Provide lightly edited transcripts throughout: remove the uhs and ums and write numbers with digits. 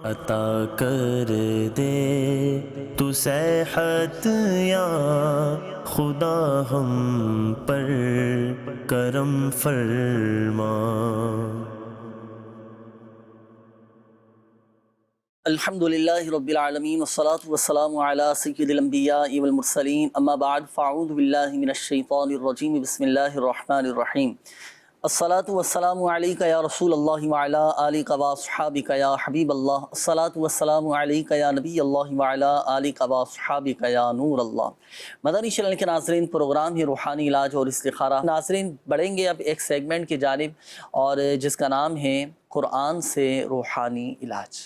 عطا کر دے تو صحت یا خدا ہم پر کرم فرما۔ الحمدللہ رب العالمین والصلاة والسلام علی سید الانبیاء والمرسلین، اما بعد فاعوذ باللہ من الشیطان الرجیم، بسم اللہ الرحمن الرحیم۔ الصلاة والسلام علیکہ یا رسول اللہ وعلی آلکہ واصحابکہ یا حبیب اللہ، الصلاة والسلام علیکہ یا نبی اللہ وعلی آلکہ واصحابکہ یا نور اللہ۔ مدنی چینل کے ناظرین، پروگرام ہی روحانی علاج اور استخارہ۔ ناظرین، بڑھیں گے اب ایک سیگمنٹ کی جانب، اور جس کا نام ہے قرآن سے روحانی علاج۔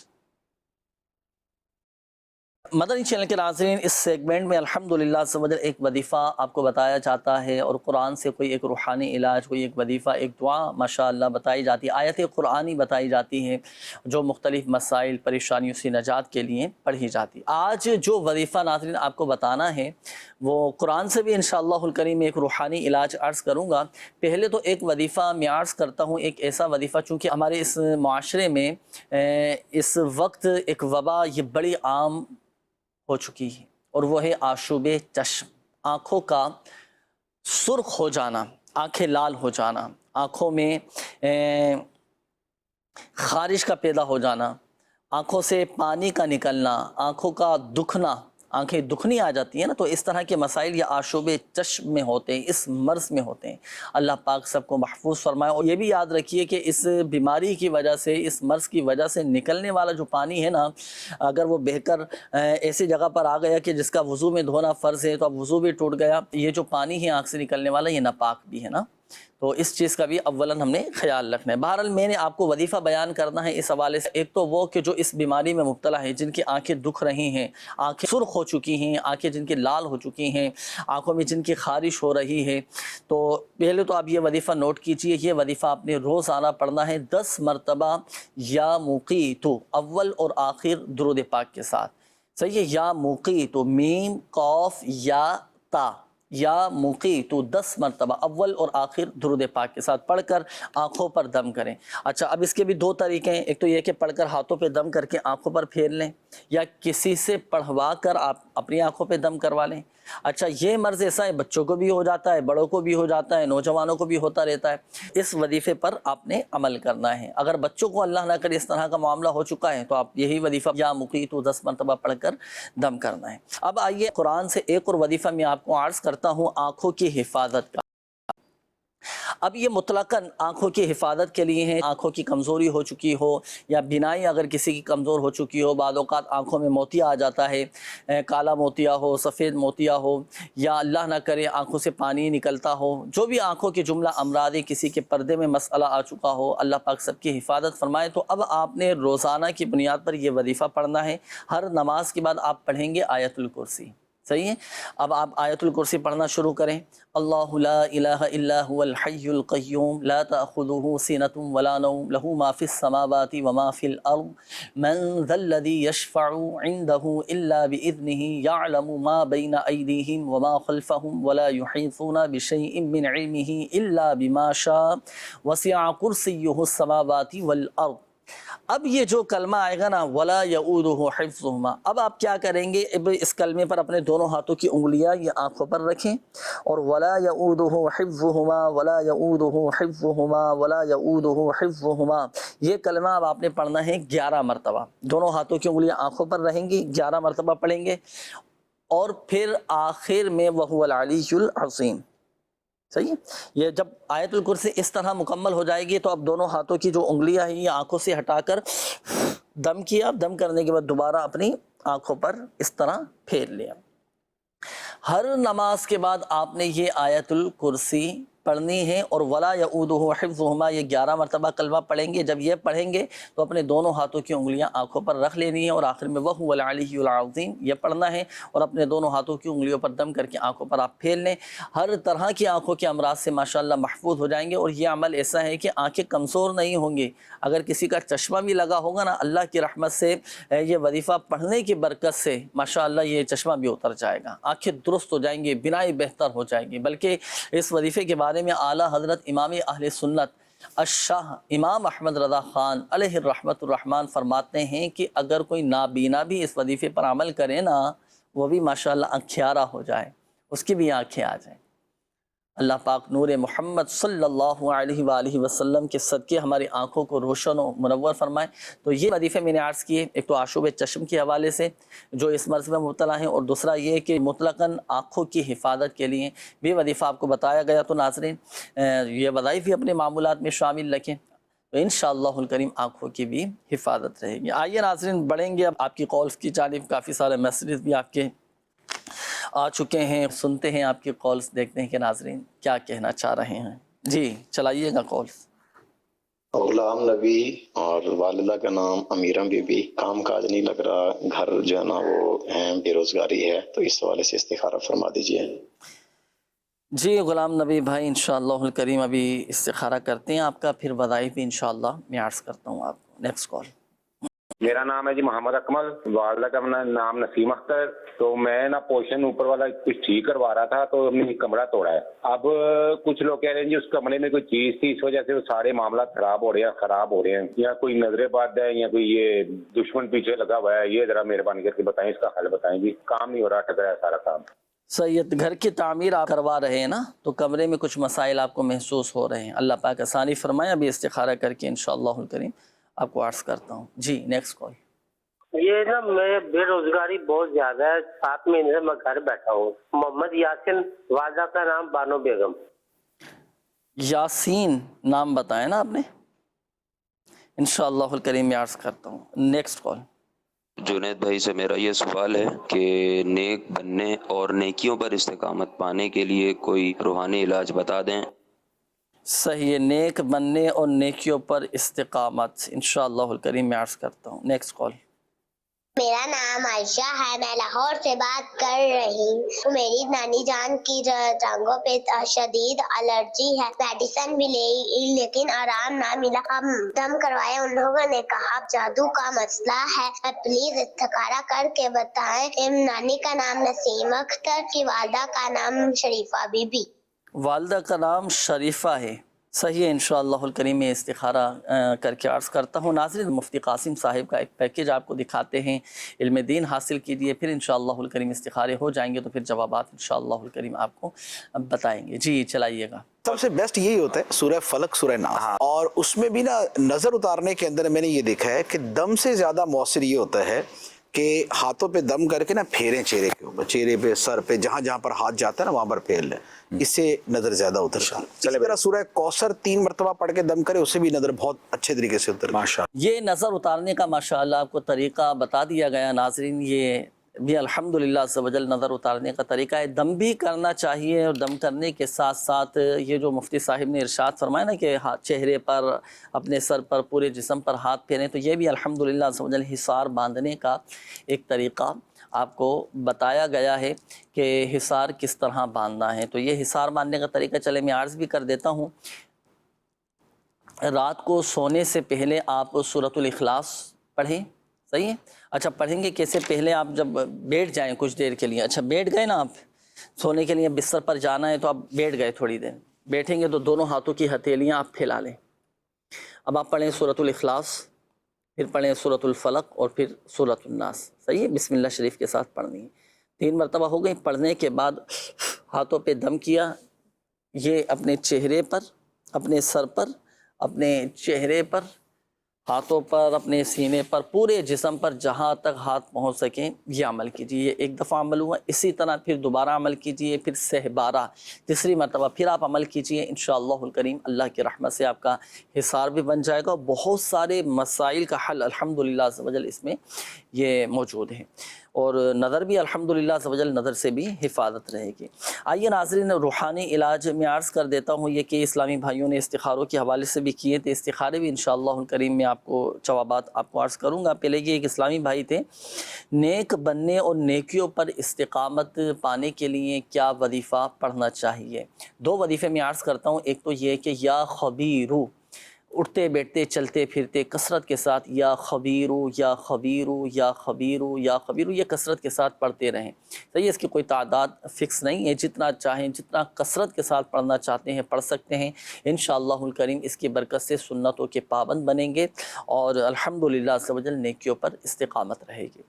مدنی چینل کے ناظرین، اس سیگمنٹ میں الحمدللہ سمجھ ایک وظیفہ آپ کو بتایا جاتا ہے، اور قرآن سے کوئی ایک روحانی علاج، کوئی ایک وظیفہ، ایک دعا ماشاءاللہ بتائی جاتی ہے، آیت قرآنی بتائی جاتی ہے جو مختلف مسائل پریشانیوں سے نجات کے لیے پڑھی جاتی ہے۔ آج جو وظیفہ ناظرین آپ کو بتانا ہے وہ قرآن سے بھی انشاءاللہ الکریم ایک روحانی علاج عرض کروں گا۔ پہلے تو ایک وظیفہ میں عرض کرتا ہوں، ایک ایسا وظیفہ چونکہ ہمارے اس معاشرے میں اس وقت ایک وبا یہ بڑی عام ہو چکی ہے، اور وہ ہے آشوب چشم، آنکھوں کا سرخ ہو جانا، آنکھیں لال ہو جانا، آنکھوں میں خارش کا پیدا ہو جانا، آنکھوں سے پانی کا نکلنا، آنکھوں کا دکھنا، آنکھیں دکھنی آ جاتی ہیں نا، تو اس طرح کے مسائل یہ آشوب چشم میں ہوتے ہیں، اس مرض میں ہوتے ہیں۔ اللہ پاک سب کو محفوظ فرمائے، اور یہ بھی یاد رکھیے کہ اس بیماری کی وجہ سے، اس مرض کی وجہ سے نکلنے والا جو پانی ہے نا، اگر وہ بہہ کر ایسی جگہ پر آ گیا کہ جس کا وضو میں دھونا فرض ہے، تو اب وضو بھی ٹوٹ گیا، یہ جو پانی ہے آنکھ سے نکلنے والا یہ ناپاک بھی ہے نا، تو اس چیز کا بھی اولاً ہم نے خیال رکھنا ہے۔ بہرحال میں نے آپ کو وظیفہ بیان کرنا ہے اس حوالے سے۔ ایک تو وہ کہ جو اس بیماری میں مبتلا ہے، جن کی آنکھیں دکھ رہی ہیں، آنکھیں سرخ ہو چکی ہیں، آنکھیں جن کی لال ہو چکی ہیں، آنکھوں میں جن کی خارش ہو رہی ہے، تو پہلے تو آپ یہ وظیفہ نوٹ کیجئے۔ یہ وظیفہ آپ نے روزانہ پڑھنا ہے 10 مرتبہ، یا موقیتو، اول اور آخر درود پاک کے ساتھ۔ صحیح ہے؟ یا موقیتو، میم قاف یا تا، یا موقیتو 10 مرتبہ اول اور آخر درود پاک کے ساتھ پڑھ کر آنکھوں پر دم کریں۔ اچھا، اب اس کے بھی دو طریقے ہیں، ایک تو یہ کہ پڑھ کر ہاتھوں پہ دم کر کے آنکھوں پر پھیر لیں، یا کسی سے پڑھوا کر آپ اپنی آنکھوں پہ دم کروا لیں۔ اچھا، یہ مرض ایسا ہے بچوں کو بھی ہو جاتا ہے، بڑوں کو بھی ہو جاتا ہے، نوجوانوں کو بھی ہوتا رہتا ہے۔ اس وظیفے پر آپ نے عمل کرنا ہے۔ اگر بچوں کو اللہ نہ کرے اس طرح کا معاملہ ہو چکا ہے تو آپ یہی وظیفہ یا مقیت 10 مرتبہ پڑھ کر دم کرنا ہے۔ اب آئیے قرآن سے ایک اور وظیفہ میں آپ کو عرض کرتا ہوں، آنکھوں کی حفاظت کا۔ اب یہ مطلقاً آنکھوں کی حفاظت کے لیے ہیں۔ آنکھوں کی کمزوری ہو چکی ہو، یا بینائی اگر کسی کی کمزور ہو چکی ہو، بعض اوقات آنکھوں میں موتیا آ جاتا ہے، کالا موتیا ہو، سفید موتیا ہو، یا اللہ نہ کرے آنکھوں سے پانی نکلتا ہو، جو بھی آنکھوں کے جملہ امراض، کسی کے پردے میں مسئلہ آ چکا ہو، اللہ پاک سب کی حفاظت فرمائے۔ تو اب آپ نے روزانہ کی بنیاد پر یہ وظیفہ پڑھنا ہے۔ ہر نماز کے بعد آپ پڑھیں گے آیت الکرسی۔ صحیح ہے؟ اب آپ آیت الکرسی پڑھنا شروع کریں۔ اللہ لا الہ الا هو الحی القیوم لا تأخذه سنة ولا نوم له ما في السماوات وما في الأرض من ذا الذي يشفع عنده إلا بإذنه يعلم ما بين أيديهم وما خلفهم ولا يحيطون بشيء من علمه إلا بما شاء وسع كرسيه السماوات والأرض۔ اب یہ جو کلمہ آئے گا نا، ولا یعودہ حفظہما، اب آپ کیا کریں گے؟ اس کلمے پر اپنے دونوں ہاتھوں کی انگلیاں یہ آنکھوں پر رکھیں، اور ولا یعودہ حفظہما ولا یعودہ حفظہما ولا یعودہ حفظہما، یہ کلمہ اب آپ نے پڑھنا ہے 11 مرتبہ۔ دونوں ہاتھوں کی انگلیاں آنکھوں پر رہیں گی، 11 مرتبہ پڑھیں گے، اور پھر آخر میں وہو العلی العظیم۔ صحیح ہے؟ یہ جب آیت الکرسی اس طرح مکمل ہو جائے گی تو اب دونوں ہاتھوں کی جو انگلیاں ہیں یہ آنکھوں سے ہٹا کر دم کیا، دم کرنے کے بعد دوبارہ اپنی آنکھوں پر اس طرح پھیر لیا۔ ہر نماز کے بعد آپ نے یہ آیت الکرسی پڑھنی ہے، اور ولا یعودہ حفظہما یہ 11 مرتبہ کلمہ پڑھیں گے۔ جب یہ پڑھیں گے تو اپنے دونوں ہاتھوں کی انگلیاں آنکھوں پر رکھ لینی ہیں، اور آخر میں وہو العلی العظیم یہ پڑھنا ہے، اور اپنے دونوں ہاتھوں کی انگلیوں پر دم کر کے آنکھوں پر آپ پھیر لیں۔ ہر طرح کی آنکھوں کے امراض سے ماشاءاللہ محفوظ ہو جائیں گے، اور یہ عمل ایسا ہے کہ آنکھیں کمزور نہیں ہوں گی۔ اگر کسی کا چشمہ بھی لگا ہوگا نا، اللہ کی رحمت سے یہ وظیفہ پڑھنے کی برکت سے ماشاءاللہ یہ چشمہ بھی اتر جائے گا، آنکھیں درست ہو جائیں گی، بینائی بہتر ہو جائے گی۔ بلکہ اس وظیفے کے بارے میں اعلیٰ حضرت امام اہل سنت الشاہ امام احمد رضا خان علیہ الرحمۃ الرحمن فرماتے ہیں کہ اگر کوئی نابینا بھی اس وظیفے پر عمل کرے نا، وہ بھی ماشاءاللہ آنکھیارا ہو جائے، اس کی بھی آنکھیں آ جائیں، اللہ پاک نور محمد صلی اللہ علیہ وآلہ وسلم کے صدقے ہماری آنکھوں کو روشن و منور فرمائے۔ تو یہ وظیفے میں نے عرض کیے، ایک تو آشوب چشم کے حوالے سے جو اس مرض میں مبتلا ہیں، اور دوسرا یہ کہ مطلقاً آنکھوں کی حفاظت کے لیے بھی وظیفہ آپ کو بتایا گیا۔ تو ناظرین یہ وظائف بھی اپنے معمولات میں شامل رکھیں، تو انشاءاللہ الکریم آنکھوں کی بھی حفاظت رہے گی۔ آئیے ناظرین بڑھیں گے اب آپ کی کالز کی جانب، کافی سارے میسیجز بھی آپ کے آ چکے ہیں، سنتے ہیں آپ کی کالز، دیکھتے ہیں کہ ناظرین کیا کہنا چاہ رہے ہیں۔ جی چلائیے گا کالز۔ غلام نبی اور والدہ کا نام امیرہ بی بی، کام کاج نہیں لگ رہا، گھر جو ہے نا وہ ہیں، بے روزگاری ہے، تو اس حوالے سے استخارہ فرما دیجیے۔ جی غلام نبی بھائی انشاءاللہ الکریم ابھی استخارہ کرتے ہیں آپ کا، پھر وظائف بھی انشاءاللہ میں عرض کرتا ہوں آپ کو۔ Next call. میرا نام ہے جی محمد اکمل، والدہ کا نام نسیم اختر۔ تو میں نا پوشن اوپر والا کچھ ٹھیک کروا رہا تھا، تو ہم نے کمرہ توڑا ہے۔ اب کچھ لوگ کہہ رہے ہیں جی اس کمرے میں کوئی چیز تھی، اس وجہ سے وہ سارے معاملات خراب ہو رہے ہیں، یا کوئی نظر بد ہے، یا کوئی یہ دشمن پیچھے لگا ہوا ہے۔ یہ ذرا مہربانی کر کے بتائیں، اس کا حل بتائیں جی، کام نہیں ہو رہا، ٹھکرا ہے سارا کام۔ سید گھر کی تعمیر آپ کروا رہے ہیں نا، تو کمرے میں کچھ مسائل آپ کو محسوس ہو رہے ہیں، اللہ پاک آسانی فرمائے۔ ابھی استخارہ کر کے انشاءاللہ الکریم آپ کو عرض کرتا ہوں۔ جی نیکسٹ کال۔ یہ نا میں بے روزگاری بہت زیادہ ہے، 7 مہینے سے میں گھر بیٹھا ہوں۔ محمد یاسین، والدہ کا نام بانو بیگم۔ یاسین نام بتائیں نا آپ نے، انشاءاللہ الکریم میں عرض کرتا ہوں۔ Next call. جنید بھائی سے میرا یہ سوال ہے کہ نیک بننے اور نیکیوں پر استقامت پانے کے لیے کوئی روحانی علاج بتا دیں۔ صحیح ہے، نیک بننے اور نیکیوں پر استقامت انشاءاللہ الکریم میں عرض کرتا ہوں۔ Next call. میرا نام عائشہ ہے، میں لاہور سے بات کر رہی ہوں۔ میری نانی جان کی ٹانگوں پہ شدید الرجی ہے، میڈیسن بھی لی لیکن آرام نہ ملا۔ ہم دم کروائے، ان لوگوں نے کہا جادو کا مسئلہ ہے، پلیز استخارہ کر کے بتائیں۔ نانی کا نام نسیم اختر کی، والدہ کا نام شریفہ بی بی۔ والدہ کا نام شریفہ ہے، صحیح ہے، انشاءاللہ الکریم میں استخارہ کر کے عرض کرتا ہوں۔ ناظرین مفتی قاسم صاحب کا ایک پیکیج آپ کو دکھاتے ہیں، علم دین حاصل کیجیے، پھر انشاءاللہ الکریم استخارے ہو جائیں گے تو پھر جوابات انشاءاللہ الکریم آپ کو بتائیں گے۔ جی چلائیے گا۔ سب سے بیسٹ یہی ہوتا ہے سورہ فلق، سورہ ناس، اور اس میں بھی نا نظر اتارنے کے اندر میں نے یہ دیکھا ہے کہ دم سے زیادہ مؤثر یہ ہوتا ہے کہ ہاتھوں پہ دم کر کے نا پھیریں چہرے کے اوپر، چہرے پہ، سر پہ، جہاں جہاں پر ہاتھ جاتا ہے نا وہاں پر پھیر لیں، اس سے نظر زیادہ اترتا ہے۔ اسی طرح سورہ کوثر 3 مرتبہ پڑھ کے دم کرے، اس سے بھی نظر بہت اچھے طریقے سے اترتا ہے۔ یہ نظر اتارنے کا ماشاءاللہ آپ کو طریقہ بتا دیا گیا ناظرین، یہ بھی الحمدللہ عز و جل نظر اتارنے کا طریقہ ہے۔ دم بھی کرنا چاہیے، اور دم کرنے کے ساتھ ساتھ یہ جو مفتی صاحب نے ارشاد فرمایا نا کہ چہرے پر، اپنے سر پر، پورے جسم پر ہاتھ پھیریں، تو یہ بھی الحمدللہ عز و جل حصار باندھنے کا ایک طریقہ آپ کو بتایا گیا ہے کہ حصار کس طرح باندھنا ہے۔ تو یہ حصار باندھنے کا طریقہ چلے میں عرض بھی کر دیتا ہوں۔ رات کو سونے سے پہلے آپ سورۃ الاخلاص پڑھیں، صحیح ہے؟ اچھا پڑھیں گے کیسے؟ پہلے آپ جب بیٹھ جائیں کچھ دیر کے لیے، اچھا بیٹھ گئے نا آپ، سونے کے لیے بستر پر جانا ہے تو آپ بیٹھ گئے، تھوڑی دیر بیٹھیں گے تو دونوں ہاتھوں کی ہتھیلیاں آپ پھیلا لیں۔ اب آپ پڑھیں سورۃ الاخلاص، پھر پڑھیں سورۃ الفلق، اور پھر سورۃ الناس، صحیح ہے؟ بسم اللہ شریف کے ساتھ پڑھنی ہے۔ 3 مرتبہ ہو گئی۔ پڑھنے کے بعد ہاتھوں پہ دم کیا، یہ اپنے چہرے پر، اپنے سر پر، اپنے چہرے پر، ہاتھوں پر، اپنے سینے پر، پورے جسم پر جہاں تک ہاتھ پہنچ سکیں یہ عمل کیجیے۔ یہ ایک دفعہ عمل ہوا، اسی طرح پھر دوبارہ عمل کیجیے، پھر سہبارہ، تیسری مرتبہ پھر آپ عمل کیجیے۔ انشاءاللہ الکریم اللہ کی رحمت سے آپ کا حصار بھی بن جائے گا، بہت سارے مسائل کا حل الحمدللہ عز و جل اس میں یہ موجود ہے، اور نظر بھی الحمدللہ عز و جل نظر سے بھی حفاظت رہے گی۔ آئیے ناظرین روحانی علاج میں عرض کر دیتا ہوں، یہ کہ اسلامی بھائیوں نے استخاروں کے حوالے سے بھی کیے تھے، استخارے بھی انشاءاللہ الکریم میں آپ کو جوابات آپ کو عرض کروں گا۔ پہلے یہ ایک اسلامی بھائی تھے، نیک بننے اور نیکیوں پر استقامت پانے کے لیے کیا وظیفہ پڑھنا چاہیے؟ 2 وظیفے میں عرض کرتا ہوں، ایک تو یہ کہ یا خبیرو، اٹھتے بیٹھتے چلتے پھرتے کثرت کے ساتھ یا خبیرو یا خبیرو یا خبیرو یا خبیرو یہ کثرت کے ساتھ پڑھتے رہیں. صحیح ہے، اس کی کوئی تعداد فکس نہیں ہے، جتنا چاہیں جتنا کثرت کے ساتھ پڑھنا چاہتے ہیں پڑھ سکتے ہیں. انشاءاللہ الکریم اس کی برکت سے سنتوں کے پابند بنیں گے اور الحمدللہ عز و جل نیکیوں پر استقامت رہے گی.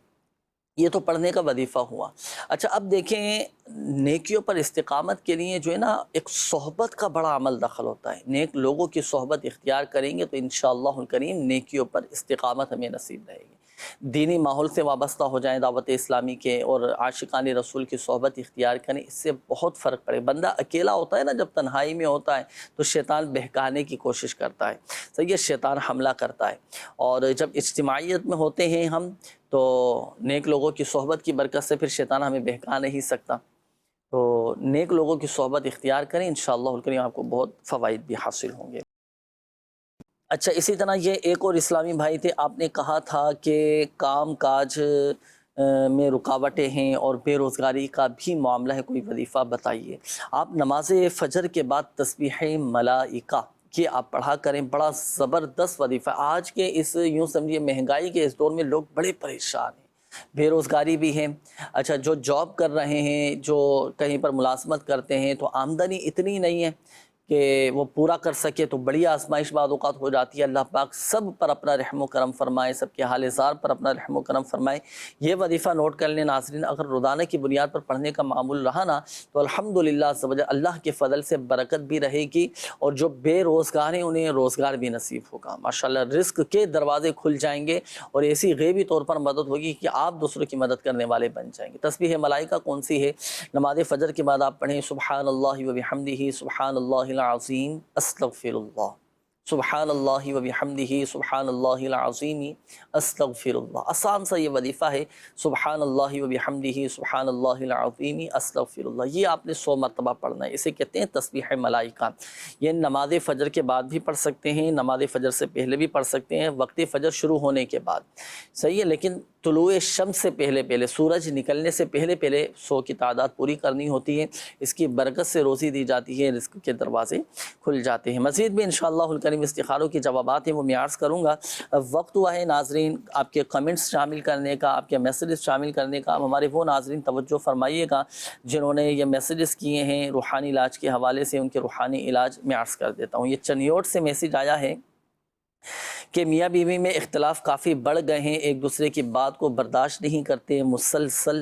یہ تو پڑھنے کا وظیفہ ہوا. اچھا اب دیکھیں نیکیوں پر استقامت کے لیے جو ہے نا ایک صحبت کا بڑا عمل دخل ہوتا ہے. نیک لوگوں کی صحبت اختیار کریں گے تو انشاءاللہ الکریم نیکیوں پر استقامت ہمیں نصیب رہے گی. دینی ماحول سے وابستہ ہو جائیں دعوت اسلامی کے اور عاشقان رسول کی صحبت اختیار کریں، اس سے بہت فرق پڑے. بندہ اکیلا ہوتا ہے نا، جب تنہائی میں ہوتا ہے تو شیطان بہکانے کی کوشش کرتا ہے. صحیح ہے، شیطان حملہ کرتا ہے. اور جب اجتماعیت میں ہوتے ہیں ہم تو نیک لوگوں کی صحبت کی برکت سے پھر شیطان ہمیں بہکا نہیں سکتا. تو نیک لوگوں کی صحبت اختیار کریں، انشاءاللہ الکریم آپ کو بہت فوائد بھی حاصل ہوں گے. اچھا اسی طرح یہ ایک اور اسلامی بھائی تھے، آپ نے کہا تھا کہ کام کاج میں رکاوٹیں ہیں اور بے روزگاری کا بھی معاملہ ہے، کوئی وظیفہ بتائیے. آپ نماز فجر کے بعد تسبیح ملائکہ کہ آپ پڑھا کریں، بڑا زبردست وظیفہ. آج کے اس یوں سمجھیے مہنگائی کے اس دور میں لوگ بڑے پریشان ہیں، بے روزگاری بھی ہیں. اچھا جو جاب کر رہے ہیں، جو کہیں پر ملازمت کرتے ہیں تو آمدنی اتنی نہیں ہے کہ وہ پورا کر سکے، تو بڑی آزمائش بعض اوقات ہو جاتی ہے. اللہ پاک سب پر اپنا رحم و کرم فرمائے، سب کے حال زار پر اپنا رحم و کرم فرمائے. یہ وظیفہ نوٹ کر لیں ناظرین، اگر روزانہ کی بنیاد پر پڑھنے کا معمول رہا نا تو الحمدللہ عز و جل اللہ کے فضل سے برکت بھی رہے گی اور جو بے روزگار ہیں انہیں روزگار بھی نصیب ہوگا. ماشاءاللہ رزق کے دروازے کھل جائیں گے اور ایسی غیبی طور پر مدد ہوگی کہ آپ دوسروں کی مدد کرنے والے بن جائیں گے. تسبیح ملائکہ کون سی ہے؟ نماز فجر کے بعد آپ پڑھیں سبحان اللہ و بحمدہ سبحان اللہ العظیم استغفر اللہ، سبحان اللہ و بحمدہ سبحان اللہ العظیم استغفر اللہ. آسان سا یہ وظیفہ ہے، سبحان اللہ و بحمدہ سبحان اللہ العظیم استغفر اللہ. یہ آپ نے 100 مرتبہ پڑھنا ہے. اسے کہتے ہیں تسبیح ملائکہ. یہ نماز فجر کے بعد بھی پڑھ سکتے ہیں، نماز فجر سے پہلے بھی پڑھ سکتے ہیں، وقت فجر شروع ہونے کے بعد. صحیح ہے، لیکن طلوع شمس سے پہلے سورج نکلنے سے پہلے 100 کی تعداد پوری کرنی ہوتی ہے. اس کی برکت سے روزی دی جاتی ہے، رزق کے دروازے کھل جاتے ہیں. مزید بھی انشاءاللہ الکریم استخاروں کی جوابات ہیں وہ میں عرض کروں گا. وقت ہوا ہے ناظرین آپ کے کمنٹس شامل کرنے کا، آپ کے میسیجز شامل کرنے کا. ہمارے وہ ناظرین توجہ فرمائیے گا جنہوں نے یہ میسیجز کیے ہیں روحانی علاج کے حوالے سے، ان کے روحانی علاج میں عرض کر دیتا ہوں. یہ چنیوٹ سے میسیج آیا ہے کہ میاں بیوی میں اختلاف کافی بڑھ گئے ہیں، ایک دوسرے کی بات کو برداشت نہیں کرتے، مسلسل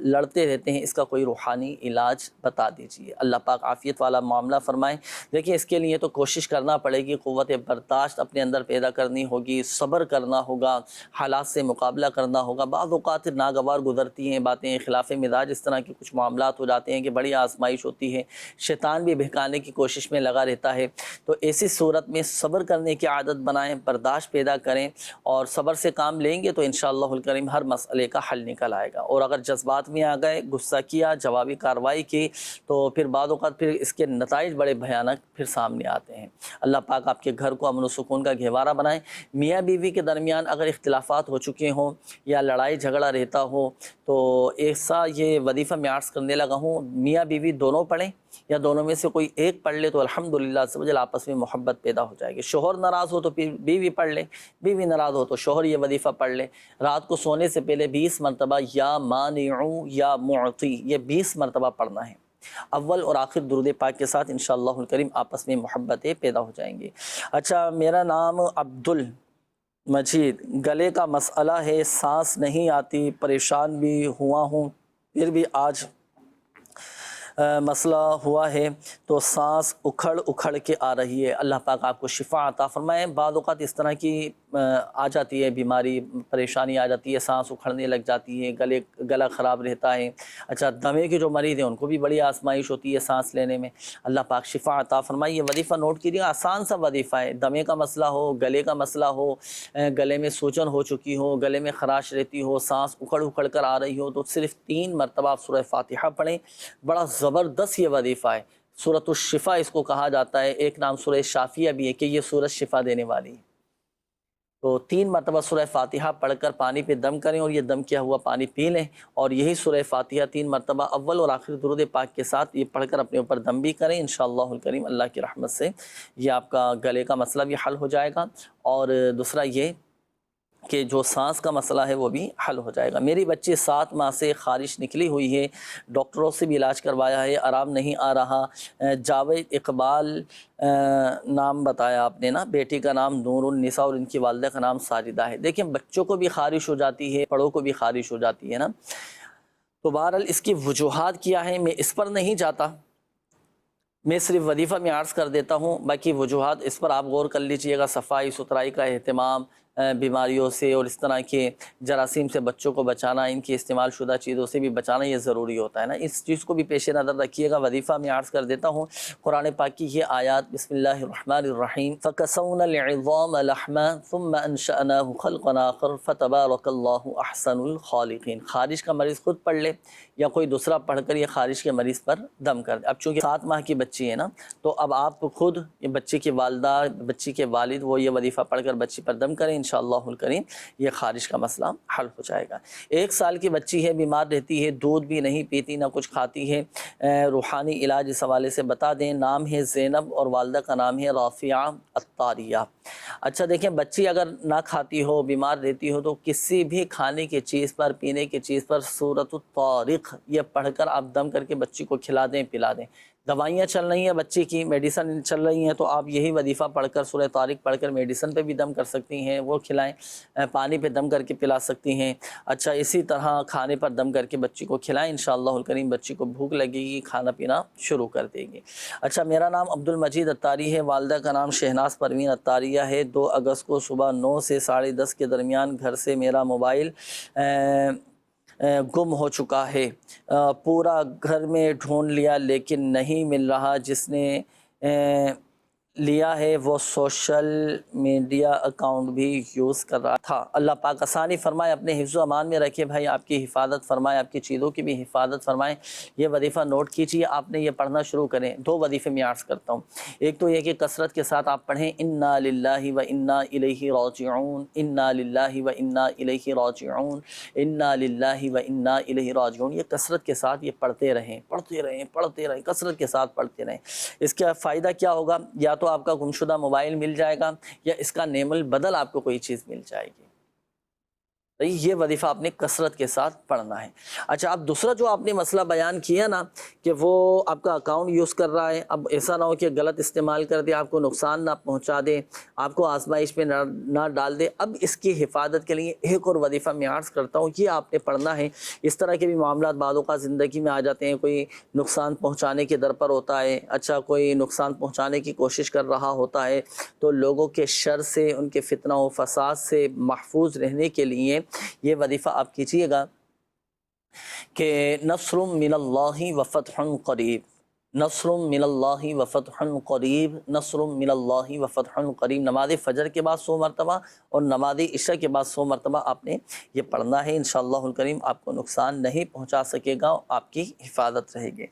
لڑتے رہتے ہیں، اس کا کوئی روحانی علاج بتا دیجیے. اللہ پاک عافیت والا معاملہ فرمائیں. دیکھیں اس کے لیے تو کوشش کرنا پڑے گی، قوت برداشت اپنے اندر پیدا کرنی ہوگی، صبر کرنا ہوگا، حالات سے مقابلہ کرنا ہوگا. بعض اوقات ناگوار گزرتی ہیں باتیں، خلاف مزاج اس طرح کے کچھ معاملات ہو جاتے ہیں کہ بڑی آزمائش ہوتی ہے، شیطان بھی بہکانے کی کوشش میں لگا رہتا ہے. تو ایسی صورت میں صبر کرنے کی عادت بنائیں، برداشت پیدا کریں اور صبر سے کام لیں گے تو انشاءاللہ الکریم ہر مسئلے کا حل نکل آئے گا. اور اگر جذبات میں آ گئے، غصہ کیا، جوابی کارروائی کی تو پھر بعض اوقات پھر اس کے نتائج بڑے بھیانک پھر سامنے آتے ہیں. اللہ پاک آپ کے گھر کو امن و سکون کا گہوارہ بنائیں. میاں بیوی کے درمیان اگر اختلافات ہو چکے ہوں یا لڑائی جھگڑا رہتا ہو تو ایسا یہ وظیفہ میں عرض کرنے لگا ہوں، میاں بیوی دونوں پڑھیں یا دونوں میں سے کوئی ایک پڑھ لے تو الحمدللہ عز و جل آپس میں محبت پیدا ہو جائے گی. شوہر ناراض ہو تو پھر بیوی پڑھ لے، بیوی ناراض ہو تو شوہر یہ وظیفہ پڑھ لے. رات کو سونے سے پہلے 20 مرتبہ یا مانعو یا معطی یہ 20 مرتبہ پڑھنا ہے. اول اور آخر درود پاک کے ساتھ انشاءاللہ الکریم آپس میں محبتیں پیدا ہو جائیں گی. اچھا میرا نام عبد المجید، گلے کا مسئلہ ہے، سانس نہیں آتی، پریشان بھی ہوا ہوں، پھر بھی آج مسئلہ ہوا ہے تو سانس اکھڑ کے آ رہی ہے. اللہ پاک آپ کو شفا عطا فرمائے. بعض اوقات اس طرح کی آ جاتی ہے بیماری، پریشانی آ جاتی ہے، سانس اکھڑنے لگ جاتی ہے، گلا خراب رہتا ہے. اچھا دمے کے جو مریض ہیں ان کو بھی بڑی آزمائش ہوتی ہے سانس لینے میں. اللہ پاک شفا عطا فرمائے. یہ وظیفہ نوٹ کیجیے، آسان سا وظیفہ ہے. دمے کا مسئلہ ہو، گلے کا مسئلہ ہو، گلے میں سوجن ہو چکی ہو، گلے میں خراش رہتی ہو، سانس اکھڑ کر آ رہی ہو تو صرف 3 مرتبہ آپ سورہ فاتحہ پڑھیں. بڑا زبردست یہ وظیفہ ہے. سورۃ الشفا اس کو کہا جاتا ہے. ایک نام سورہ شافیہ بھی ہے کہ یہ سورۃ شفا دینے والی ہے. تو 3 مرتبہ سورہ فاتحہ پڑھ کر پانی پہ دم کریں اور یہ دم کیا ہوا پانی پی لیں، اور یہی سورہ فاتحہ 3 مرتبہ اول اور آخر درود پاک کے ساتھ یہ پڑھ کر اپنے اوپر دم بھی کریں، انشاءاللہ الکریم اللہ کی رحمت سے یہ آپ کا گلے کا مسئلہ بھی حل ہو جائے گا، اور دوسرا یہ کہ جو سانس کا مسئلہ ہے وہ بھی حل ہو جائے گا۔ میری بچی 7 ماہ سے خارش نکلی ہوئی ہے، ڈاکٹروں سے بھی علاج کروایا ہے، آرام نہیں آ رہا۔ جاوید اقبال نام بتایا آپ نے نا، بیٹی کا نام نور النساء اور ان کی والدہ کا نام ساجدہ ہے۔ دیکھیں بچوں کو بھی خارش ہو جاتی ہے، بڑوں کو بھی خارش ہو جاتی ہے نا، تو بہرحال اس کی وجوہات کیا ہیں میں اس پر نہیں جاتا، میں صرف وظیفہ میں عرض کر دیتا ہوں، باقی وجوہات اس پر آپ غور کر لیجئے گا۔ صفائی ستھرائی کا اہتمام، بیماریوں سے اور اس طرح کے جراثیم سے بچوں کو بچانا، ان کی استعمال شدہ چیزوں سے بھی بچانا یہ ضروری ہوتا ہے نا، اس چیز کو بھی پیش نظر رکھیے گا۔ وظیفہ میں عرض کر دیتا ہوں قرآن پاک کی یہ آیات، بسم اللہ الرحمن الرحیم، فَكَسَوْنَا الْعِظَامَ لَحْمًا ثُمَّ أَنشَأْنَاهُ خَلْقًا آخَرَ فَتَبَارَكَ اللَّهُ أَحْسَنُ الْخَالِقِينَ۔ خارش کا مریض خود پڑھ لے یا کوئی دوسرا پڑھ کر یہ خارش کے مریض پر دم کر دے۔ اب چونکہ 7 ماہ کی بچی ہے نا، تو اب آپ خود یہ بچی کی والدہ، بچی کے والد وہ یہ وظیفہ پڑھ کر بچی پر دم کریں، انشاءاللہ الکریم یہ خارش کا مسئلہ حل ہو جائے گا۔ 1 سال کی بچی ہے، بیمار رہتی ہے، دودھ بھی نہیں پیتی، نہ کچھ کھاتی ہے، روحانی علاج اس حوالے سے بتا دیں۔ نام ہے زینب اور والدہ کا نام ہے رافعہ الطاریہ۔ اچھا دیکھیں بچی اگر نہ کھاتی ہو، بیمار رہتی ہو، تو کسی بھی کھانے کی چیز پر، پینے کی چیز پر سورۃ الطارق یہ پڑھ کر آپ دم کر کے بچی کو کھلا دیں، پلا دیں۔ دوائیاں چل رہی ہیں بچی کی، میڈیسن چل رہی ہیں، تو آپ یہی وظیفہ پڑھ کر سورہ طارق پڑھ کر میڈیسن پہ بھی دم کر سکتی ہیں، وہ کھلائیں، پانی پہ دم کر کے پلا سکتی ہیں۔ اچھا اسی طرح کھانے پر دم کر کے بچی کو کھلائیں، انشاءاللہ الکریم بچی کو بھوک لگے گی، کھانا پینا شروع کر دے گی۔ اچھا میرا نام عبد المجید اتاری ہے، والدہ کا نام شہناز پروین اتاریہ ہے۔ 2 اگست کو صبح 9 سے 10:30 کے درمیان گھر سے میرا موبائل گم ہو چکا ہے، پورا گھر میں ڈھونڈ لیا لیکن نہیں مل رہا، جس نے لیا ہے وہ سوشل میڈیا اکاؤنٹ بھی یوز کر رہا تھا۔ اللہ پاک آسانی فرمائے، اپنے حفظ و امان میں رکھے بھائی، آپ کی حفاظت فرمائے، آپ کی چیزوں کی بھی حفاظت فرمائے۔ یہ وظیفہ نوٹ کیجیے، آپ نے یہ پڑھنا شروع کریں۔ 2 وظیفے میں عرض کرتا ہوں، ایک تو یہ کہ کثرت کے ساتھ آپ پڑھیں انا للہ و انا الیہ راجعون، انا للہ و انا الیہ راجعون، انا للہ و انا الیہ راجعون، یہ کثرت کے ساتھ یہ پڑھتے رہیں، پڑھتے رہیں، پڑھتے رہیں، کثرت کے ساتھ پڑھتے رہیں۔ اس کا فائدہ کیا ہوگا؟ یا تو آپ کا گمشدہ موبائل مل جائے گا، یا اس کا نعم البدل آپ کو کوئی چیز مل جائے گی۔ یہ وظیفہ آپ نے کثرت کے ساتھ پڑھنا ہے۔ اچھا اب دوسرا جو آپ نے مسئلہ بیان کیا نا کہ وہ آپ کا اکاؤنٹ یوز کر رہا ہے، اب ایسا نہ ہو کہ غلط استعمال کر دے، آپ کو نقصان نہ پہنچا دے، آپ کو آزمائش میں نہ ڈال دے۔ اب اس کی حفاظت کے لیے ایک اور وظیفہ میں عرض کرتا ہوں، یہ آپ نے پڑھنا ہے۔ اس طرح کے بھی معاملات بعض اوقات زندگی میں آ جاتے ہیں، کوئی نقصان پہنچانے کے در پر ہوتا ہے، اچھا کوئی نقصان پہنچانے کی کوشش کر رہا ہوتا ہے، تو لوگوں کے شر سے، ان کے فتنہ و فساد سے محفوظ رہنے کے لیے یہ وظیفہ آپ کیجئے گا کہ نصر من اللہ و فتح قریب، نصر من اللہ و فتح قریب، نصر من اللہ و فتح قریب۔ نماز فجر کے بعد 100 مرتبہ اور نماز عشاء کے بعد 100 مرتبہ آپ نے یہ پڑھنا ہے، انشاءاللہ الکریم آپ کو نقصان نہیں پہنچا سکے گا، آپ کی حفاظت رہے گی۔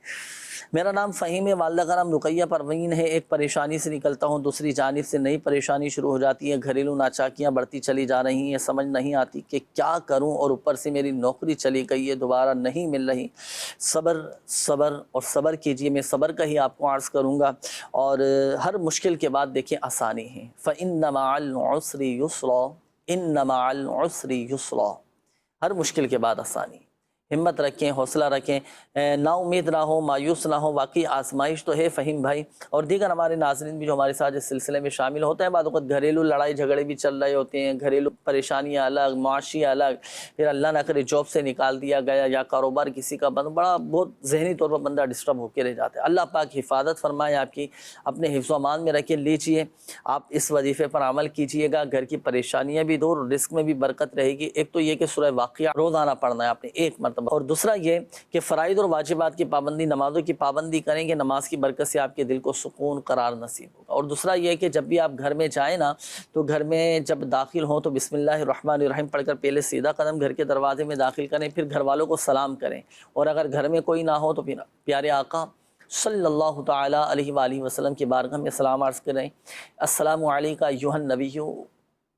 میرا نام فہیم ہے، والدہ کا نام رقیہ پروین ہے۔ ایک پریشانی سے نکلتا ہوں، دوسری جانب سے نئی پریشانی شروع ہو جاتی ہے، گھریلو ناچاکیاں بڑھتی چلی جا رہی ہیں، سمجھ نہیں آتی کہ کیا کروں، اور اوپر سے میری نوکری چلی گئی ہے، دوبارہ نہیں مل رہی۔ صبر صبر اور صبر کیجئے، میں صبر کا ہی آپ کو عرض کروں گا، اور ہر مشکل کے بعد دیکھیں آسانی ہے۔ فَإِنَّ مَعَ الْعُسْرِ يُسْرًا، إِنَّ مَعَ الْعُسْرِ يُسْرًا، ہر مشکل کے بعد آسانی۔ ہمت رکھیں، حوصلہ رکھیں، نا امید نہ ہو، مایوس نہ ہو، واقعی آزمائش تو ہے فہیم بھائی، اور دیگر ہمارے ناظرین بھی جو ہمارے ساتھ اس سلسلے میں شامل ہوتے ہیں، بعض اوقات گھریلو لڑائی جھگڑے بھی چل رہے ہوتے ہیں، گھریلو پریشانیاں الگ، معاشی الگ، پھر اللہ نہ کرے جاب سے نکال دیا گیا یا کاروبار کسی کا بند، بڑا بہت ذہنی طور پر بندہ ڈسٹرب ہو کے رہ جاتا ہے۔ اللہ پاک حفاظت فرمائے آپ کی، اپنے حفظ و امان میں رکھے لیجئے، آپ اس وظیفے پر عمل کیجئے گا، گھر کی پریشانیاں بھی دور، رزق میں بھی برکت رہے گی۔ ایک تو یہ کہ سورہ واقعہ روزانہ پڑھنا ہے آپ نے 1 مرتبہ، اور دوسرا یہ کہ فرائض اور واجبات کی پابندی، نمازوں کی پابندی کریں گے، نماز کی برکت سے آپ کے دل کو سکون قرار نصیب ہوگا۔ اور دوسرا یہ کہ جب بھی آپ گھر میں جائیں نا، تو گھر میں جب داخل ہوں تو بسم اللہ الرحمن الرحیم پڑھ کر پہلے سیدھا قدم گھر کے دروازے میں داخل کریں، پھر گھر والوں کو سلام کریں، اور اگر گھر میں کوئی نہ ہو تو پھر پیارے آقا صلی اللہ تعالیٰ علیہ وآلہ وسلم کی بارگاہ میں سلام عرض کریں، السلام علیکہ ایھا النبی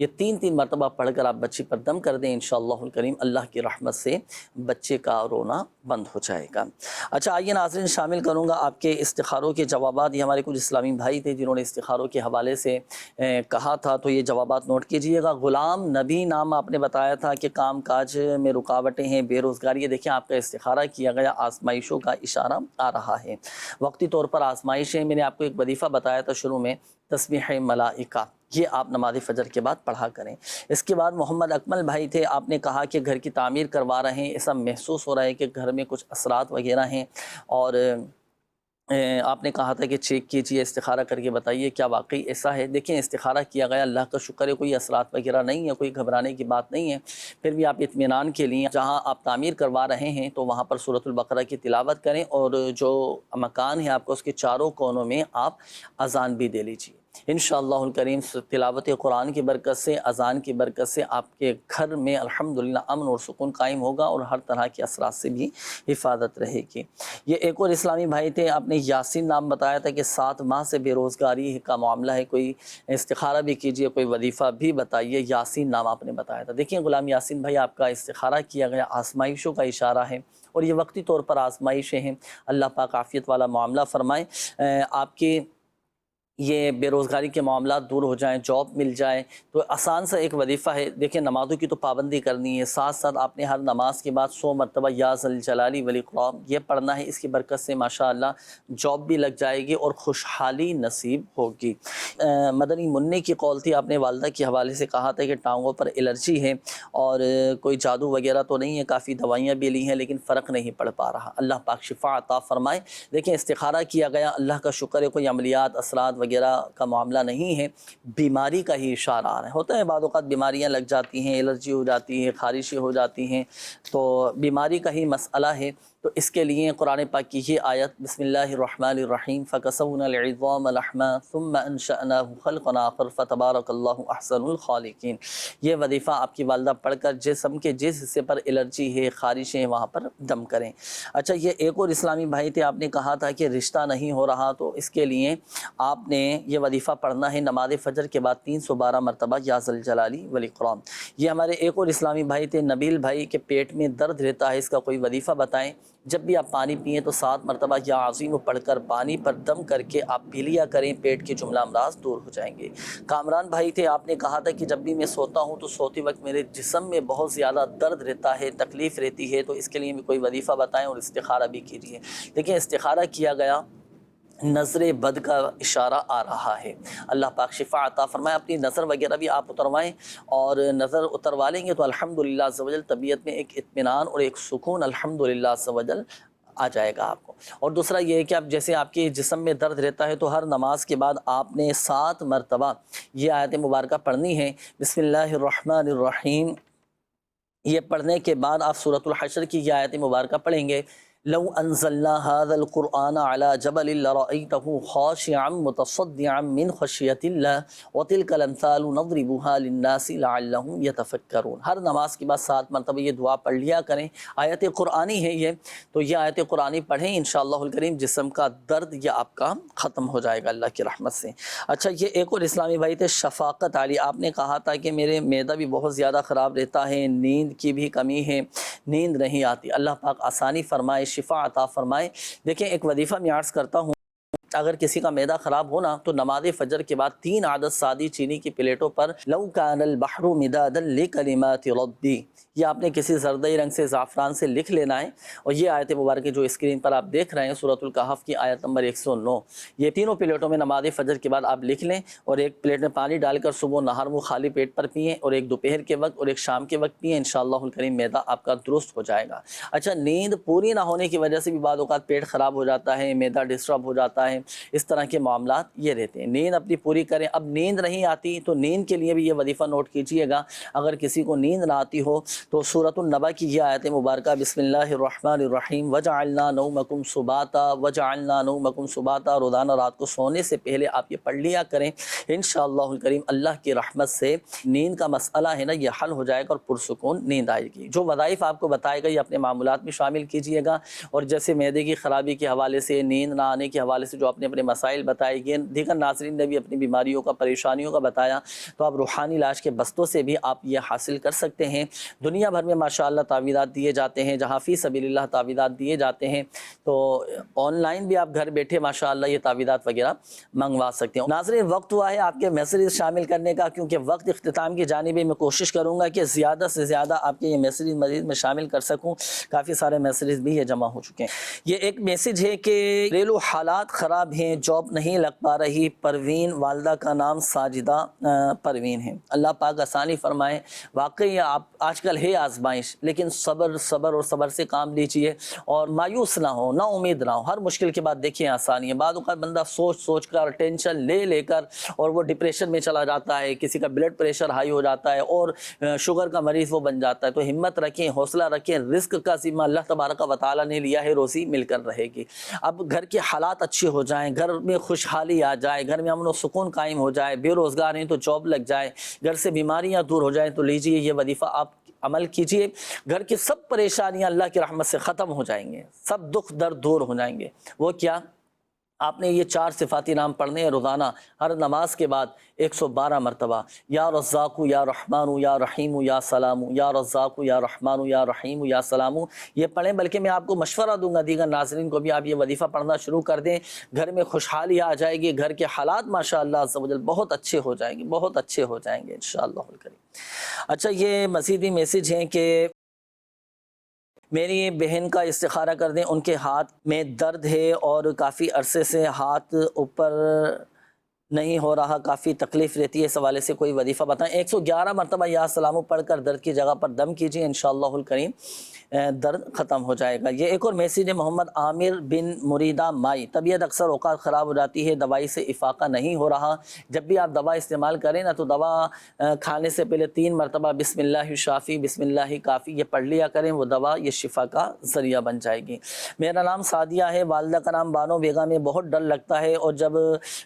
یہ 3 مرتبہ پڑھ کر آپ بچی پر دم کر دیں، انشاءاللہ الکریم اللہ کی رحمت سے بچے کا رونا بند ہو جائے گا۔ اچھا آئیے ناظرین، شامل کروں گا آپ کے استخاروں کے جوابات۔ یہ ہمارے کچھ اسلامی بھائی تھے جنہوں نے استخاروں کے حوالے سے کہا تھا، تو یہ جوابات نوٹ کیجئے گا۔ غلام نبی نام آپ نے بتایا تھا کہ کام کاج میں رکاوٹیں ہیں، بے روزگاری ہے۔ دیکھیں آپ کا استخارہ کیا گیا، آزمائشوں کا اشارہ آ رہا ہے، وقتی طور پر آزمائشیں۔ میں نے آپ کو ایک وظیفہ بتایا تھا شروع میں، تسبیح ملائکہ، یہ آپ نماز فجر کے بعد پڑھا کریں۔ اس کے بعد محمد اکمل بھائی تھے، آپ نے کہا کہ گھر کی تعمیر کروا رہے ہیں، ایسا محسوس ہو رہا ہے کہ گھر میں کچھ اثرات وغیرہ ہیں، اور آپ نے کہا تھا کہ چیک کیجئے، استخارہ کر کے بتائیے کیا واقعی ایسا ہے۔ دیکھیں استخارہ کیا گیا، اللہ کا شکر ہے، کوئی اثرات وغیرہ نہیں ہے، کوئی گھبرانے کی بات نہیں ہے۔ پھر بھی آپ اطمینان کے لیے جہاں آپ تعمیر کروا رہے ہیں تو وہاں پر سورۃ البقرہ کی تلاوت کریں، اور جو مکان ہے آپ کو اس کے چاروں کونوں میں آپ اذان بھی دے لیجیے۔ انشاءاللہ الکریم تلاوت قرآن کی برکت سے، اذان کی برکت سے آپ کے گھر میں الحمدللہ امن اور سکون قائم ہوگا، اور ہر طرح کے اثرات سے بھی حفاظت رہے گی۔ یہ ایک اور اسلامی بھائی تھے، آپ نے یاسین نام بتایا تھا کہ 7 ماہ سے بے روزگاری کا معاملہ ہے، کوئی استخارہ بھی کیجئے، کوئی وظیفہ بھی بتائیے۔ یاسین نام آپ نے بتایا تھا۔ دیکھیں غلام یاسین بھائی، آپ کا استخارہ کیا گیا، آزمائشوں کا اشارہ ہے، اور یہ وقتی طور پر آزمائشیں ہیں۔ اللہ پاک عافیت والا معاملہ فرمائے، آپ کی یہ بے روزگاری کے معاملات دور ہو جائیں، جاب مل جائے۔ تو آسان سا ایک وظیفہ ہے۔ دیکھیں نمازوں کی تو پابندی کرنی ہے، ساتھ ساتھ آپ نے ہر نماز کے بعد 100 مرتبہ یا ذا الجلال والاکرام یہ پڑھنا ہے۔ اس کی برکت سے ماشاءاللہ جاب بھی لگ جائے گی اور خوشحالی نصیب ہوگی۔ مدنی منی کی قول تھی، آپ نے والدہ کے حوالے سے کہا تھا کہ ٹانگوں پر الرجی ہے، اور کوئی جادو وغیرہ تو نہیں ہے، کافی دوائیاں بھی لی ہیں لیکن فرق نہیں پڑ پا رہا۔ اللہ پاک شفا عطا فرمائے۔ دیکھیں استخارہ کیا گیا، اللہ کا شکر ہے، کوئی عملیات اثرات وغیرہ کا معاملہ نہیں ہے، بیماری کا ہی اشارہ آ رہا ہے۔ ہوتا ہے بعض اوقات بیماریاں لگ جاتی ہیں، الرجی ہو جاتی ہے، خارشی ہو جاتی ہیں، تو بیماری کا ہی مسئلہ ہے۔ تو اس کے لیے قرآن پاک کی یہ آیت، بسم اللہ الرحمن الرحیم، فَكَسَوْنَا الْعِظَامَ لَحْمًا ثُمَّ أَنشَأْنَاهُ خَلْقًا آخَرَ فَتَبَارَكَ اللَّهُ أَحْسَنُ الْخَالِقِينَ۔ یہ وظیفہ آپ کی والدہ پڑھ کر جسم کے جس حصے پر الرجی ہے، خارشیں ہیں، وہاں پر دم کریں۔ اچھا یہ ایک اور اسلامی بھائی تھے، آپ نے کہا تھا کہ رشتہ نہیں ہو رہا، تو اس کے لیے آپ نے یہ وظیفہ پڑھنا ہے نماز فجر کے بعد 312 مرتبہ یا ذا الجلال والاکرام۔ یہ ہمارے ایک اور اسلامی بھائی تھے نبیل بھائی، کے پیٹ میں درد رہتا ہے، اس کا کوئی وظیفہ بتائیں۔ جب بھی آپ پانی پئیں تو 7 مرتبہ یا عظیم پڑھ کر پانی پر دم کر کے آپ پی لیا کریں، پیٹ کے جملہ امراض دور ہو جائیں گے۔ کامران بھائی تھے، آپ نے کہا تھا کہ جب بھی میں سوتا ہوں تو سوتے وقت میرے جسم میں بہت زیادہ درد رہتا ہے، تکلیف رہتی ہے، تو اس کے لیے بھی کوئی وظیفہ بتائیں اور استخارہ بھی کیجیے۔ دیکھیں استخارہ کیا گیا، نظر بد کا اشارہ آ رہا ہے، اللہ پاک شفا عطا فرمائے۔ اپنی نظر وغیرہ بھی آپ اتروائیں، اور نظر اتروا لیں گے تو الحمدللہ عز و جل طبیعت میں ایک اطمینان اور ایک سکون الحمدللہ عز و جل آ جائے گا آپ کو۔ اور دوسرا یہ ہے کہ اب جیسے آپ کے جسم میں درد رہتا ہے تو ہر نماز کے بعد آپ نے 7 مرتبہ یہ آیت مبارکہ پڑھنی ہے، بسم اللہ الرحمن الرحیم۔ یہ پڑھنے کے بعد آپ سورۃ الحشر کی یہ آیت مبارکہ پڑھیں گے، لو انزلنا هذا القرآن على جبل لرأيته خاشعا متصدعا من خشية الله وتلك الأمثال نضربها للناس لعلهم يتفكرون۔ ہر نماز کے بعد 7 مرتبہ یہ دعا پڑھ لیا کریں، آیت قرآنی ہے یہ، تو یہ آیت قرآنی پڑھیں، انشاءاللہ الکریم جسم کا درد یہ آپ کا ختم ہو جائے گا اللہ کی رحمت سے۔ اچھا یہ ایک اور اسلامی بھائی تھے شفاقت علی، آپ نے کہا تھا کہ میرے معدہ بھی بہت زیادہ خراب رہتا ہے، نیند کی بھی کمی ہے، نیند نہیں آتی، اللہ پاک آسانی فرمائے، شفا عطا فرمائے۔ دیکھیں ایک وظیفہ میں عرض کرتا ہوں، اگر کسی کا معدہ خراب ہونا تو نماز فجر کے بعد 3 عدد سادی چینی کی پلیٹوں پر لو کان البحر مدادا لکلمات ربی، یہ آپ نے کسی زردئی رنگ سے زعفران سے لکھ لینا ہے، اور یہ آیت مبارکہ جو اسکرین پر آپ دیکھ رہے ہیں سورۃ الکہف کی آیت نمبر 109، یہ تینوں پلیٹوں میں نماز فجر کے بعد آپ لکھ لیں، اور ایک پلیٹ میں پانی ڈال کر صبح نہار منہ خالی پیٹ پر پئیں، اور ایک دوپہر کے وقت اور ایک شام کے وقت پئیں، انشاءاللہ الکریم معدہ آپ کا درست ہو جائے گا۔ اچھا نیند پوری نہ ہونے کی وجہ سے بھی بعض اوقات پیٹ خراب ہو جاتا ہے، معدہ ڈسٹرب ہو جاتا ہے، اس طرح کے معاملات یہ رہتے ہیں، نیند اپنی پوری کریں۔ اب نیند نہیں آتی تو نیند کے لیے بھی یہ وظیفہ نوٹ کیجئے گا، اگر کسی کو نیند نہ آتی ہو تو سورۃ النبا کی یہ آیت مبارکہ، بسم اللہ الرحمن الرحیم، وجعلنا نومکم سباتا وجعلنا نومکم سباتا، روزانہ رات کو سونے سے پہلے آپ یہ پڑھ لیا کریں، انشاءاللہ الکریم اللہ کی رحمت سے نیند کا مسئلہ ہے نا یہ حل ہو جائے گا اور پرسکون نیند آئے گی۔ جو وظائف آپ کو بتائے گا یہ اپنے معمولات میں شامل کیجئے گا، اور جیسے معدے کی خرابی کے حوالے سے، نیند نہ آنے کے حوالے سے جو جو اپنے اپنے مسائل بتائے گئے، دیگر ناظرین نے بھی اپنی بیماریوں کا، پریشانیوں کا بتایا، تو آپ روحانی علاج کے بستوں سے بھی آپ یہ حاصل کر سکتے ہیں۔ دنیا بھر میں ماشاءاللہ تعویذات دیے جاتے ہیں، جہاں فی سبیل اللہ تعویذات دیے جاتے ہیں، تو آن لائن بھی آپ گھر بیٹھے ماشاءاللہ یہ تعویذات وغیرہ منگوا سکتے ہیں۔ ناظرین وقت ہوا ہے آپ کے میسیجز شامل کرنے کا، کیونکہ وقت اختتام کی جانب ہے۔ میں کوشش کروں گا کہ زیادہ سے زیادہ آپ کے یہ میسیجز مزید میں شامل کر سکوں، کافی سارے میسیجز بھی یہ جمع ہو چکے ہیں۔ یہ ایک میسیج ہے کہ گھریلو حالات خراب ہیں، جاب نہیں لگ پا رہی، پروین، والدہ کا نام ساجدہ پروین ہے، اللہ پاک آسانی فرمائے۔ واقعی آپ آج کل ہے آزمائش، لیکن صبر اور صبر سے کام لیجئے اور مایوس نہ ہو، نا امید نہ ہو۔ ہر مشکل کے بعد دیکھیں آسانی ہے۔ بعض اوقات بندہ سوچ کر ٹینشن لے کر اور وہ ڈپریشن میں چلا جاتا ہے، کسی کا بلڈ پریشر ہائی ہو جاتا ہے اور شوگر کا مریض وہ بن جاتا ہے۔ تو ہمت رکھیں، حوصلہ رکھیں، رزق کا ذمہ اللہ تبارک و تعالیٰ نے لیا ہے، روزی مل کر رہے گی۔ اب گھر کے حالات اچھے ہو جائیں، گھر میں خوشحالی آ جائے، گھر میں امن و سکون قائم ہو جائے، بے روزگار ہیں تو جاب لگ جائے، گھر سے بیماریاں دور ہو جائیں، تو لیجئے یہ وظیفہ آپ عمل کیجئے۔ گھر کی سب پریشانیاں اللہ کی رحمت سے ختم ہو جائیں گے، سب دکھ درد دور ہو جائیں گے۔ وہ کیا؟ آپ نے یہ 4 صفاتی نام پڑھنے ہیں روزانہ، ہر نماز کے بعد 112 مرتبہ، یا رزاق یا رحمان یا رحیم یا سلام، یا رزاق یا رحمان یا رحیم یا سلام، یہ پڑھیں۔ بلکہ میں آپ کو مشورہ دوں گا، دیگر ناظرین کو بھی آپ یہ وظیفہ پڑھنا شروع کر دیں، گھر میں خوشحالی آ جائے گی، گھر کے حالات ماشاءاللہ عز و جل بہت اچھے ہو جائیں گے، بہت اچھے ہو جائیں گے انشاءاللہ الکریم۔ اچھا، یہ مزید میسیج ہیں کہ میری بہن کا استخارہ کر دیں، ان کے ہاتھ میں درد ہے اور کافی عرصے سے ہاتھ اوپر نہیں ہو رہا، کافی تکلیف رہتی ہے، اس حوالے سے کوئی وظیفہ بتائیں۔ 111 مرتبہ یا سلام پڑھ کر درد کی جگہ پر دم کیجیے، انشاءاللہ الکریم درد ختم ہو جائے گا۔ یہ ایک اور میسیج ہے محمد عامر بن مریدہ مائی، طبیعت اکثر اوقات خراب ہو جاتی ہے، دوائی سے افاقہ نہیں ہو رہا، جب بھی آپ دوا استعمال کریں نا تو دوا کھانے سے پہلے 3 مرتبہ بسم اللہ شافی، بسم اللہ کافی یہ پڑھ لیا کریں، وہ دوا یہ شفا کا ذریعہ بن جائے گی۔ میرا نام سعدیہ ہے، والدہ کا نام بانو بیگم ہے، بہت ڈر لگتا ہے اور جب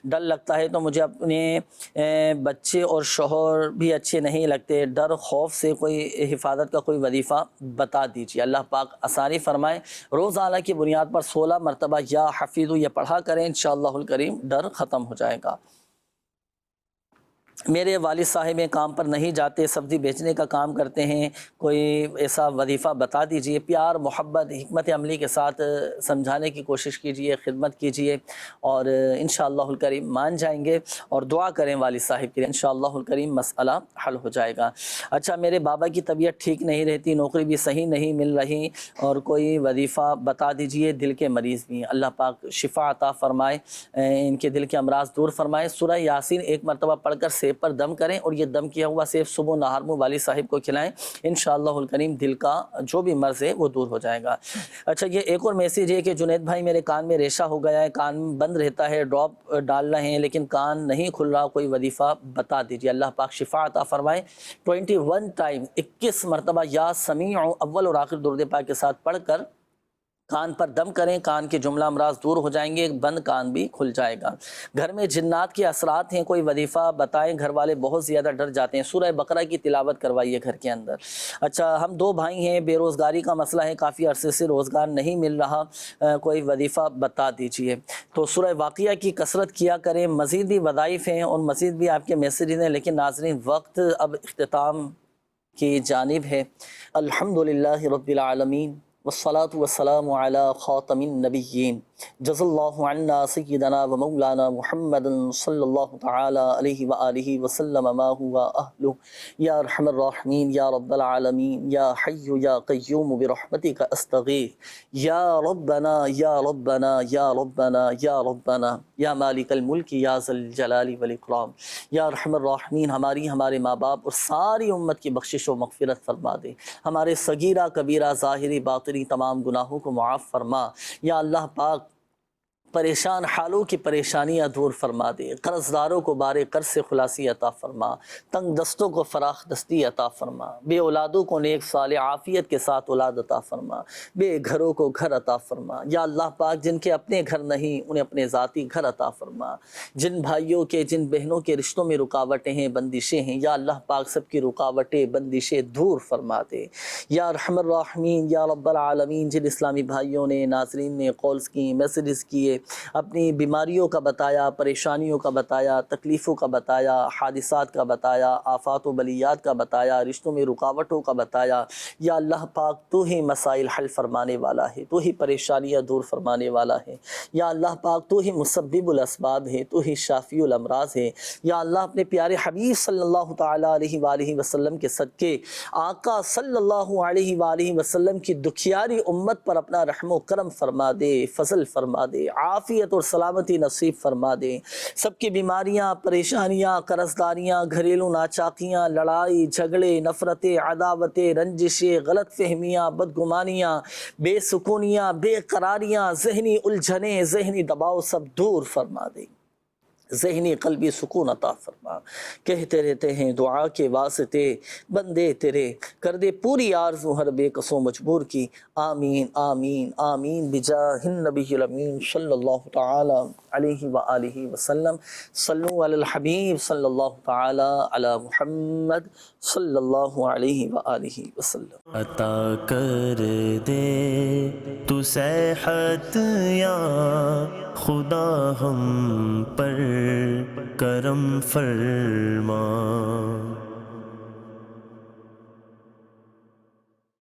ڈر لگتا ہے تو مجھے اپنے بچے اور شوہر بھی اچھے نہیں لگتے، ڈر خوف سے کوئی حفاظت کا کوئی وظیفہ بتا دیجیے، اللہ پاک آسانی فرمائے۔ روزانہ کی بنیاد پر 16 مرتبہ یا حفیظ یہ پڑھا کریں، انشاءاللہ الکریم ڈر ختم ہو جائے گا۔ میرے والد صاحب کام پر نہیں جاتے، سبزی بیچنے کا کام کرتے ہیں، کوئی ایسا وظیفہ بتا دیجئے۔ پیار، محبت، حکمت عملی کے ساتھ سمجھانے کی کوشش کیجئے، خدمت کیجئے اور انشاءاللہ الکریم مان جائیں گے، اور دعا کریں والد صاحب کے لیے، انشاءاللہ الکریم مسئلہ حل ہو جائے گا۔ اچھا، میرے بابا کی طبیعت ٹھیک نہیں رہتی، نوکری بھی صحیح نہیں مل رہی اور کوئی وظیفہ بتا دیجئے، دل کے مریض بھی ہیں، اللہ پاک شفا عطا فرمائے، ان کے دل کے امراض دور فرمائے۔ سورہ یاسین 1 مرتبہ پڑھ کر سیب پر دم کریں اور یہ دم کیا ہوا سیب صبح نہار میں والد صاحب کو کھلائیں، انشاءاللہ الکریم دل کا جو بھی مرض ہے وہ دور ہو جائے گا۔ اچھا، یہ ایک اور میسیج ہے کہ جنید بھائی میرے کان میں ریشہ ہو گیا ہے، کان بند رہتا ہے، ڈراپ ڈال رہے ہیں لیکن کان نہیں کھل رہا، کوئی وظیفہ بتا دیجیے، اللہ پاک شفا عطا فرمائے۔ 21 ٹائم 21 مرتبہ یا سمیع اول اور آخر درود پاک کے ساتھ پڑھ کر کان پر دم کریں، کان کے جملہ امراض دور ہو جائیں گے، بند کان بھی کھل جائے گا۔ گھر میں جنات کے اثرات ہیں، کوئی وظیفہ بتائیں، گھر والے بہت زیادہ ڈر جاتے ہیں، سورہ بقرہ کی تلاوت کروائیے گھر کے اندر۔ اچھا، ہم 2 بھائی ہیں، بے روزگاری کا مسئلہ ہے، کافی عرصے سے روزگار نہیں مل رہا، کوئی وظیفہ بتا دیجئے۔ تو سورہ واقعہ کی کثرت کیا کریں، مزید بھی وظائف ہیں اور مزید بھی آپ کے میسیجز ہیں، لیکن ناظرین وقت اب اختتام کی جانب ہے۔ الحمدللہ رب العالمین والصلاة والسلام على خاتم النبیین، جزا اللہ عنا سیدنا و مولانا محمد صلی اللہ تعالی علیہ وآلہ وسلم ما ہوا اہلہ، یا ارحم الراحمین یا رب العالمین، یا حی یا قیوم برحمتک استغیث، یا ربنا یا ربنا یا ربنا یا ربنا یا مالک الملک یا ذی الجلال والاکرام، یا ارحم الراحمین ہماری، ہمارے ماں باپ اور ساری امت کی بخشش و مغفرت فرما دے، ہمارے صغیرہ کبیرہ ظاہری باطنی تمام گناہوں کو معاف فرما، یا اللہ پاک پریشان حالوں کی پریشانیاں دور فرما دے، قرض داروں کو بارے قرض سے خلاصی عطا فرما، تنگ دستوں کو فراخ دستی عطا فرما، بے اولادوں کو نیک صالح عافیت کے ساتھ اولاد عطا فرما، بے گھروں کو گھر عطا فرما، یا اللہ پاک جن کے اپنے گھر نہیں انہیں اپنے ذاتی گھر عطا فرما، جن بھائیوں کے جن بہنوں کے رشتوں میں رکاوٹیں ہیں، بندشیں ہیں، یا اللہ پاک سب کی رکاوٹیں بندشیں دور فرما دے، یا ارحم الراحمین یا رب العالمین، جن اسلامی بھائیوں نے، ناظرین نے کالز کی، میسیجز کیے، اپنی بیماریوں کا بتایا، پریشانیوں کا بتایا، تکلیفوں کا بتایا، حادثات کا بتایا، آفات و بلیات کا بتایا، رشتوں میں رکاوٹوں کا بتایا۔ یا اللہ پاک تو ہی مسائل حل فرمانے والا ہے، تو ہی پریشانیاں دور فرمانے والا ہے۔ یا اللہ پاک تو ہی مسبب الاسباب ہے، تو ہی شافی الامراض ہے۔ یا اللہ اپنے پیارے حبیب صلی اللہ تعالیٰ علیہ وآلہ وسلم کے صدقے آقا صلی اللہ علیہ وآلہ وسلم کی دکھیاری امت پر اپنا رحم و کرم فرما دے، فضل فرما دے، عافیت اور سلامتی نصیب فرما دے۔ سب کی بیماریاں، پریشانیاں، قرضداریاں، گھریلو ناچاکیاں، لڑائی جھگڑے، نفرتیں، عداوتیں، رنجشیں، غلط فہمیاں، بدگمانیاں، بے سکونیاں، بے قراریاں، ذہنی الجھنیں، ذہنی دباؤ سب دور فرما دے، ذہنی قلبی سکون عطا فرما۔ کہتے رہتے ہیں دعا کے واسطے بندے تیرے، کر دے پوری آرزو ہر بے قصو مجبور کی۔ آمین آمین آمین بجاہ النبی الامین صلی اللہ تعالی علیہ وآلہ وسلم۔ صلو علی الحبیب صلی اللہ تعالی علی محمد صلی اللہ علیہ وآلہ وسلم۔ عطا کر دے تو صحت یا خدا ہم پر کرم فرما۔